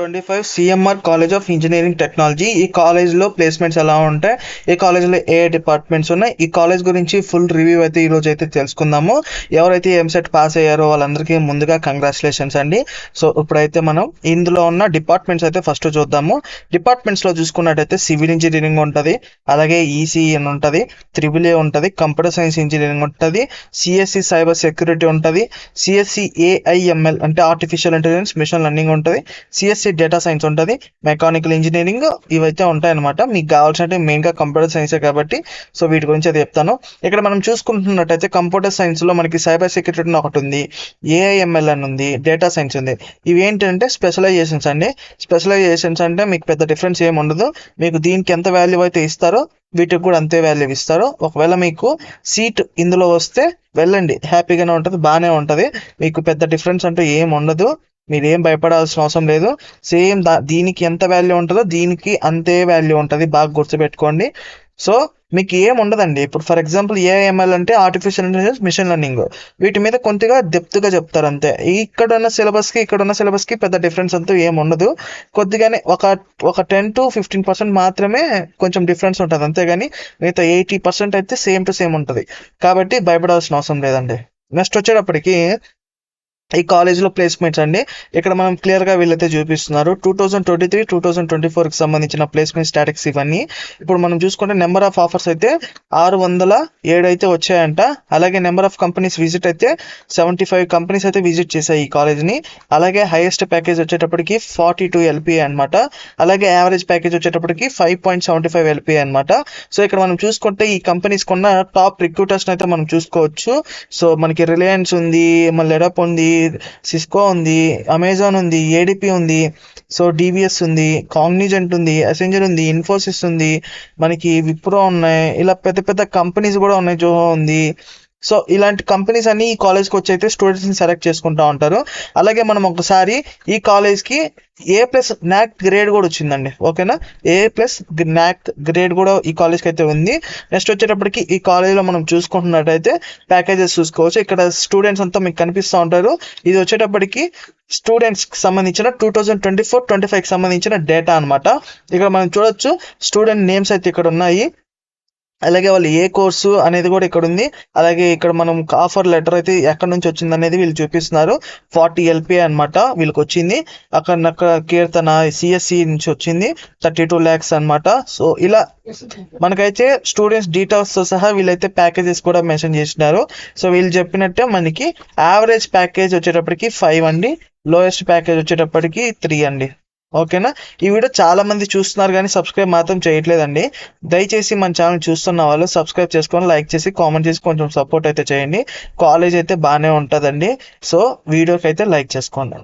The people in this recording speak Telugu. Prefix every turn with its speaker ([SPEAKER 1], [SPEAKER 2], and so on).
[SPEAKER 1] 25 CMR college of engineering technology. ఈ కాలేజ్లో ప్లేస్మెంట్స్ ఎలా ఉంటాయి, ఈ కాలేజ్లో ఏ డిపార్ట్మెంట్స్ ఉన్నాయి, ఈ కాలేజ్ గురించి ఫుల్ రివ్యూ అయితే ఈరోజు అయితే తెలుసుకుందాము. ఎవరైతే ఎంసెట్ పాస్ అయ్యారో వాళ్ళందరికీ ముందుగా కంగ్రాచులేషన్స్ అండి. సో ఇప్పుడైతే మనం ఇందులో ఉన్న డిపార్ట్మెంట్స్ అయితే ఫస్ట్ చూద్దాము. డిపార్ట్మెంట్స్లో చూసుకున్నట్టయితే సివిల్ ఇంజనీరింగ్ ఉంటుంది, అలాగే ఈసీఈ అని ఉంటుంది, త్రిబుల్ ఏ ఉంటుంది, కంప్యూటర్ సైన్స్ ఇంజనీరింగ్ ఉంటుంది, సిఎస్సి సైబర్ సెక్యూరిటీ ఉంటుంది, సిఎస్సి ఏఐఎంఎల్ అంటే ఆర్టిఫిషియల్ ఇంటెలిజెన్స్ మిషన్ లెర్నింగ్ ఉంటుంది, సిఎస్సి డేటా సైన్స్ ఉంటుంది, మెకానికల్ ఇంజనీరింగ్ ఇవైతే ఉంటాయన్నమాట. మీకు కావాల్సినట్టు మెయిన్గా కంప్యూటర్ సైన్సే కాబట్టి సో వీటి గురించి అయితే చెప్తాను. ఇక్కడ మనం చూసుకుంటున్నట్టయితే కంప్యూటర్ సైన్స్లో మనకి సైబర్ సెక్యూరిటీ ఒకటి ఉంది, ఏఐఎంఎల్ అని ఉంది, డేటా సైన్స్ ఉంది. ఇవి ఏంటంటే స్పెషలైజేషన్స్ అండి. స్పెషలైజేషన్స్ అంటే మీకు పెద్ద డిఫరెన్స్ ఏమి ఉండదు. మీకు దీనికి ఎంత వాల్యూ అయితే ఇస్తారో వీటికి కూడా అంతే వాల్యూ ఇస్తారు. ఒకవేళ మీకు సీట్ ఇందులో వస్తే వెళ్ళండి, హ్యాపీగానే ఉంటుంది, బాగానే ఉంటుంది. మీకు పెద్ద డిఫరెన్స్ అంటూ ఏం ఉండదు, మీరు ఏం భయపడాల్సిన అవసరం లేదు. సేమ్ దీనికి ఎంత వాల్యూ ఉంటుందో దీనికి అంతే వాల్యూ ఉంటుంది, బాగా గుర్తుపెట్టుకోండి. సో మీకు ఏం ఉండదండి. ఇప్పుడు ఫర్ ఎగ్జాంపుల్ ఏఐఎంఎల్ అంటే ఆర్టిఫిషియల్ ఇంటెలిజెన్స్ మిషన్ లెర్నింగ్, వీటి మీద కొద్దిగా డెప్త్గా చెప్తారు అంతే. ఇక్కడున్న సిలబస్కి ఇక్కడున్న సిలబస్కి పెద్ద డిఫరెన్స్ అంటూ ఏం ఉండదు. కొద్దిగానే ఒక 10 to 15% మాత్రమే కొంచెం డిఫరెన్స్ ఉంటుంది, అంతేగాని మిగతా 80% అయితే సేమ్ టు సేమ్ ఉంటుంది. కాబట్టి భయపడాల్సిన అవసరం లేదండి. నెక్స్ట్ వచ్చేటప్పటికి ఈ కాలేజ్లో ప్లేస్మెంట్స్ అండి. ఇక్కడ మనం క్లియర్గా వీళ్ళైతే చూపిస్తున్నారు 2023, 2024కి సంబంధించిన ప్లేస్మెంట్ స్టాటిక్స్ ఇవన్నీ. ఇప్పుడు మనం చూసుకుంటే నెంబర్ ఆఫ్ ఆఫర్స్ అయితే 607 అయితే వచ్చాయంట. అలాగే నెంబర్ ఆఫ్ కంపెనీస్ విజిట్ అయితే 75 కంపెనీస్ అయితే విజిట్ చేశాయి ఈ కాలేజ్ని. అలాగే హైయెస్ట్ ప్యాకేజ్ వచ్చేటప్పటికి 42 LPA అనమాట. అలాగే యావరేజ్ ప్యాకేజ్ వచ్చేటప్పటికి 5.75 LPA అనమాట. సో ఇక్కడ మనం చూసుకుంటే ఈ కంపెనీస్ కొన్న టాప్ రిక్రూటర్స్ అయితే మనం చూసుకోవచ్చు. సో మనకి రిలయన్స్ ఉంది, మళ్ళీ ఎడప్ ఉంది, సిస్కో ఉంది, అమెజాన్ ఉంది, ఏడిపి ఉంది, సో డిబిఎస్ ఉంది, కాగ్నిజెంట్ ఉంది, అసెంజర్ ఉంది, ఇన్ఫోసిస్ ఉంది, మనకి విప్రో ఉన్నాయి, ఇలా పెద్ద పెద్ద కంపెనీస్ కూడా ఉన్నాయి, జోహో ఉంది. సో ఇలాంటి కంపెనీస్ అన్ని ఈ కాలేజ్కి వచ్చి అయితే స్టూడెంట్స్ని సెలెక్ట్ చేసుకుంటూ ఉంటారు. అలాగే మనం ఒకసారి ఈ కాలేజ్కి A+ నాక్ గ్రేడ్ కూడా వచ్చిందండి, ఓకేనా. A+ నాక్ గ్రేడ్ కూడా ఈ కాలేజ్కి అయితే ఉంది. నెక్స్ట్ వచ్చేటప్పటికి ఈ కాలేజ్లో మనం చూసుకుంటున్నట్టయితే ప్యాకేజెస్ చూసుకోవచ్చు. ఇక్కడ స్టూడెంట్స్ అంతా మీకు కనిపిస్తూ ఉంటారు. ఇది వచ్చేటప్పటికి స్టూడెంట్స్కి సంబంధించిన 2024-25కి సంబంధించిన డేటా అనమాట. ఇక్కడ మనం చూడొచ్చు స్టూడెంట్ నేమ్స్ అయితే ఇక్కడ ఉన్నాయి. అలాగే వాళ్ళు ఏ కోర్సు అనేది కూడా ఇక్కడ ఉంది. అలాగే ఇక్కడ మనం ఆఫర్ లెటర్ అయితే ఎక్కడి నుంచి వచ్చింది అనేది వీళ్ళు చూపిస్తున్నారు. 40 LPA అనమాట వీళ్ళకి వచ్చింది. అక్కడ కీర్తన సిఎస్సి నుంచి వచ్చింది 32 lakhs అనమాట. సో ఇలా మనకైతే స్టూడెంట్స్ డీటెయిల్స్తో సహా వీళ్ళైతే ప్యాకేజెస్ కూడా మెన్షన్ చేసినారు. సో వీళ్ళు చెప్పినట్టే మనకి యావరేజ్ ప్యాకేజ్ వచ్చేటప్పటికి 5 అండి, లోయెస్ట్ ప్యాకేజ్ వచ్చేటప్పటికి 3 అండి, ఓకేనా. ఈ వీడియో చాలా మంది చూస్తున్నారు కానీ సబ్స్క్రైబ్ మాత్రం చేయట్లేదండి. దయచేసి మన ఛానల్ చూస్తున్న వాళ్ళు సబ్స్క్రైబ్ చేసుకొని లైక్ చేసి కామెంట్ చేసి కొంచెం సపోర్ట్ అయితే చేయండి. కాలేజ్ అయితే బాగానే ఉంటుందండి. సో వీడియోకి అయితే లైక్ చేసుకోండి.